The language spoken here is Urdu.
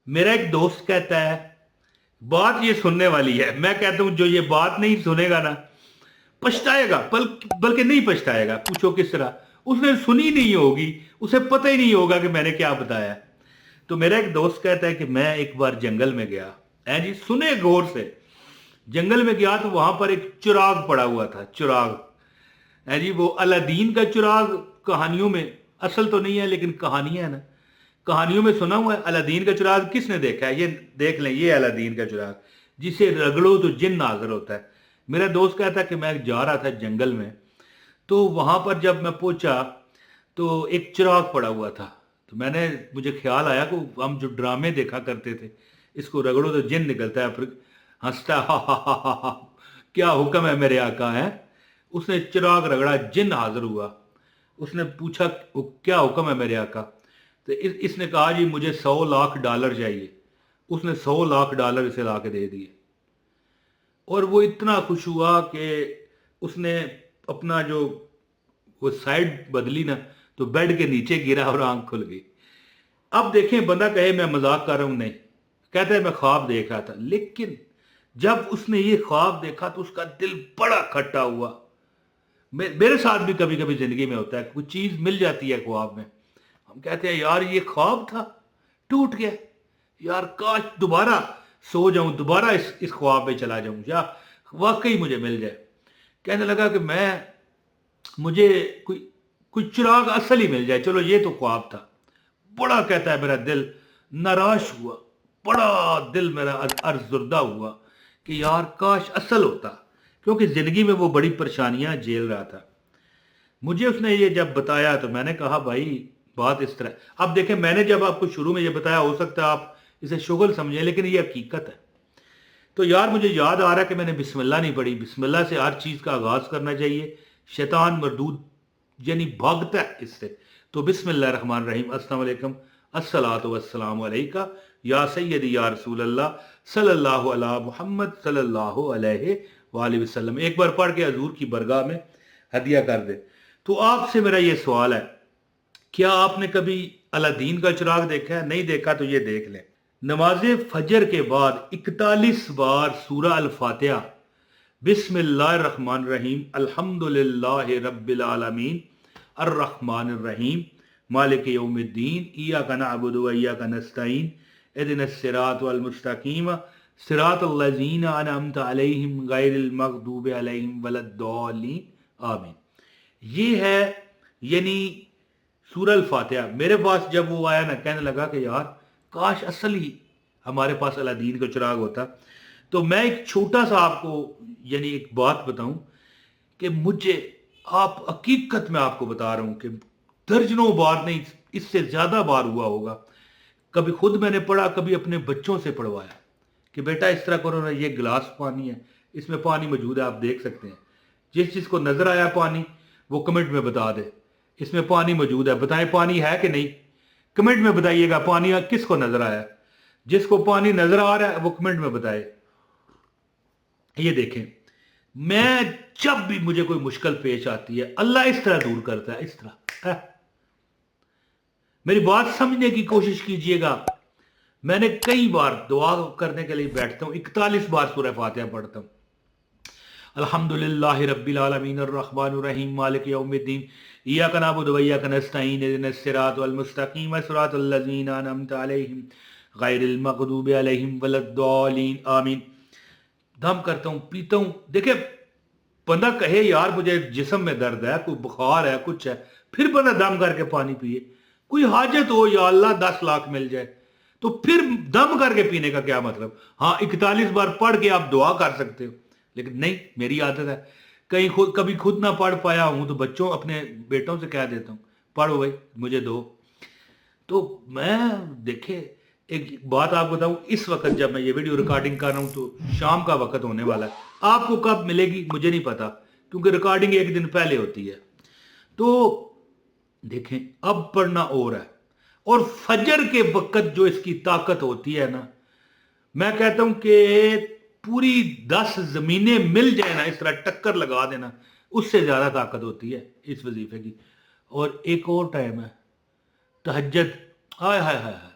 میرا ایک دوست کہتا ہے، بات یہ سننے والی ہے، میں کہتا ہوں جو یہ بات نہیں سنے گا نا پچھتائے گا، بلکہ نہیں پچھتائے گا۔ پوچھو کس طرح؟ اس نے سنی نہیں ہوگی، اسے پتہ ہی نہیں ہوگا کہ میں نے کیا بتایا۔ تو میرا ایک دوست کہتا ہے کہ میں ایک بار جنگل میں گیا، جی سنے غور سے، جنگل میں گیا تو وہاں پر ایک چراغ پڑا ہوا تھا، چراغ ہے جی، وہ الادین کا چراغ کہانیوں میں، اصل تو نہیں ہے لیکن کہانیاں ہے نا، کہانیوں میں سنا ہوا ہے۔ الادین کا چراغ کس نے دیکھا ہے؟ یہ دیکھ لیں، یہ الادین کا چراغ جسے رگڑو تو جن حاضر ہوتا ہے۔ میرا دوست کہتا ہے کہ میں جا رہا تھا جنگل میں، تو وہاں پر جب میں پہنچا تو ایک چراغ پڑا ہوا تھا، تو مجھے خیال آیا کہ ہم جو ڈرامے دیکھا کرتے تھے، اس کو رگڑو تو جن نکلتا ہے، پھر ہنستا ہے، ہا ہا ہا ہا ہا، کیا حکم ہے میرے آقا ہے۔ اس نے چراغ رگڑا، جن حاضر ہوا۔ اس نے پوچھا کیا حکم ہے میرے آقا؟ تو اس نے کہا جی مجھے $100 لاکھ چاہیے۔ اس نے $100 لاکھ اسے لا کے دے دیے، اور وہ اتنا خوش ہوا کہ اس نے اپنا جو وہ سائڈ بدلی نا، تو بیڈ کے نیچے گرا اور آنکھ کھل گئی۔ اب دیکھیں، بندہ کہے میں مذاق کر رہا ہوں، نہیں، کہتا ہے میں خواب دیکھ رہا تھا، لیکن جب اس نے یہ خواب دیکھا تو اس کا دل بڑا کھٹا ہوا۔ میرے ساتھ بھی کبھی کبھی زندگی میں ہوتا ہے، کوئی چیز مل جاتی ہے خواب میں، ہم کہتے ہیں یار یہ خواب تھا، ٹوٹ گیا، یار کاش دوبارہ سو جاؤں، دوبارہ اس خواب میں چلا جاؤں، یا واقعی مجھے مل جائے۔ کہنے لگا کہ مجھے کوئی چراغ اصل ہی مل جائے، چلو یہ تو خواب تھا۔ بڑا کہتا ہے میرا دل نراش ہوا، بڑا دل میرا ارزردہ ہوا کہ یار کاش اصل ہوتا، کیونکہ زندگی میں وہ بڑی پریشانیاں جھیل رہا تھا۔ مجھے اس نے یہ جب بتایا تو میں نے کہا بھائی بات اس طرح ہے۔ اب دیکھیں، میں نے جب آپ کو شروع میں یہ بتایا، ہو سکتا ہے آپ اسے شغل سمجھیں، لیکن یہ حقیقت ہے۔ تو یار مجھے یاد آ رہا ہے کہ میں نے بسم اللہ نہیں پڑھی۔ بسم اللہ سے ہر چیز کا آغاز کرنا چاہیے، شیطان مردود یعنی بھاگتا ہے اس سے۔ تو بسم اللہ الرحمن الرحیم، السلام علیکم، الصلاۃ والسلام علیکہ یا سیدی یا رسول اللہ، صلی اللہ علیہ محمد صلی اللہ علیہ وآلہ وسلم، ایک بار پڑھ کے حضور کی برگاہ میں ہدیہ کر دے۔ تو آپ سے میرا یہ سوال ہے، کیا آپ نے کبھی الادین کا چراغ دیکھا ہے؟ نہیں دیکھا تو یہ دیکھ لیں۔ نماز فجر کے بعد 41 بار سورہ الفاتحہ، بسم اللہ الرحمن الرحیم، الحمد للہ رب العالمین، الرحمن الرحیم، مالک یوم الدین، ایاک نعبد و ایاک نستعین، اہدنا الصراط المستقیم، صراط الذین انعمت علیہم غیر المغضوب علیہم ولا الضالین، آمین۔ یہ ہے یعنی سورہ الفاتحہ۔ میرے پاس جب وہ آیا نا، کہنے لگا کہ یار کاش اصل ہی ہمارے پاس الادین کا چراغ ہوتا۔ تو میں ایک چھوٹا سا آپ کو یعنی ایک بات بتاؤں کہ مجھے، آپ حقیقت میں آپ کو بتا رہا ہوں کہ درجنوں بار نہیں، اس سے زیادہ بار ہوا ہوگا، کبھی خود میں نے پڑھا، کبھی اپنے بچوں سے پڑھوایا کہ بیٹا اس طرح کرو نا، یہ گلاس پانی ہے، اس میں پانی موجود ہے، آپ دیکھ سکتے ہیں، جس چیز کو نظر آیا پانی وہ کمنٹ میں بتا دے، اس میں پانی موجود ہے، بتائیں پانی ہے کہ نہیں؟ کمنٹ میں بتائیے گا پانی کس کو نظر آیا۔ جس کو پانی نظر آ رہا ہے وہ کمنٹ میں بتائے۔ یہ دیکھیں، میں جب بھی مجھے کوئی مشکل پیش آتی ہے، اللہ اس طرح دور کرتا ہے، اس طرح۔ میری بات سمجھنے کی کوشش کیجئے گا۔ میں نے کئی بار دعا کرنے کے لیے بیٹھتا ہوں، 41 بار سورہ فاتحہ پڑھتا ہوں۔ الحمدللہ رب العالمین الرحمن الرحیم مالک یوم الدین ایاک نعبد و ایاک نستعین اہدنا الصراط المستقیم صراط الذین انعمت علیہم غیر المغضوب علیہم ولا الضالین، آمین۔ دم کرتا ہوں، پیتا ہوں۔ دیکھیں، بندہ کہے یار مجھے جسم میں درد ہے، کوئی بخار ہے، کچھ ہے، پھر بندہ دم کر کے پانی پیے۔ کوئی حاجت ہو یا اللہ 10 لاکھ مل جائے، تو پھر دم کر کے پینے کا کیا مطلب؟ ہاں 41 بار پڑھ کے آپ دعا کر سکتے ہو، لیکن نہیں، میری عادت ہے کبھی خود نہ پڑھ پایا ہوں تو بچوں اپنے بیٹوں سے کہہ دیتا ہوں پڑھو بھائی مجھے دو۔ تو میں دیکھے ایک بات آپ بتاؤں، اس وقت جب میں یہ ویڈیو ریکارڈنگ کر رہا ہوں تو شام کا وقت ہونے والا ہے، آپ کو کب ملے گی مجھے نہیں پتا، کیونکہ ریکارڈنگ ایک دن پہلے ہوتی ہے۔ تو دیکھیں اب پڑھنا اور ہے، اور فجر کے وقت جو اس کی طاقت ہوتی ہے نا، میں کہتا ہوں کہ پوری 10 زمینیں مل جائے نا، اس طرح ٹکر لگا دینا، اس سے زیادہ طاقت ہوتی ہے اس وظیفے کی۔ اور ایک اور ٹائم ہے تہجد، ہائے ہائے ہائے ہائے،